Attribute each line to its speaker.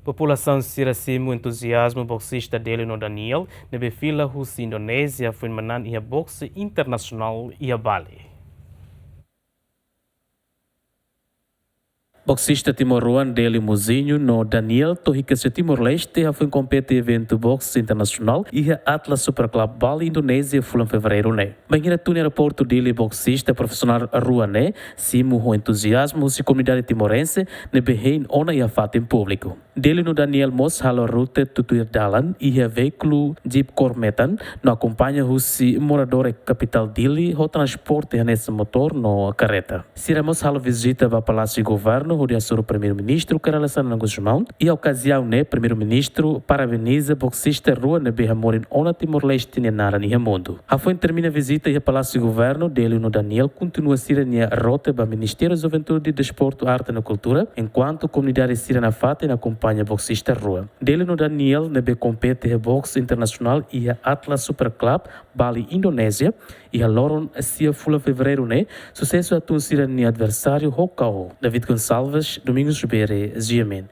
Speaker 1: Populasaun sira simu entusiasmu boksista Delio no Daniel, nebe fila husi Indonezia foi manan bokse internasional Bali. Boksista timoruan Delio Muzinho no Daniel Torricas Timor-Leste foi compete evento boxe internacional e Atlas Super Club Bali Indonésia fulan fevereiro né. Banheira tu no aeroporto dele boxista profissional rua né, simu o entusiasmo se comunidade timorense ne behein ona e afata em público. Delio no Daniel mos halo rute tutuir dalan e veículo jeep cormetan no acompanha husi morador capital dele o transporte nesse motor no carreta. Siramos halo visita va palácio governo onde assura o primeiro-ministro Populasaun negociação e a ocasião né primeiro-ministro parabeniza boxista rua ne behamorin ona Timor-Leste nara ni mundo. Hafoin termina a visita e a palácio governo Delio no Daniel continua a ser a rota para Ministério da Juventude, Desporto, Arte e Cultura, enquanto a comunidade sira na fata e acompanha boxista rua. Delio no Daniel nebe compete a boxe internacional e a Atlas Super Club Bali Indonésia e a Loron sia fula fevereiro né sucesso a tun sira ni adversário Hokao David Gonçalves Domingos Ribeiro Giamen.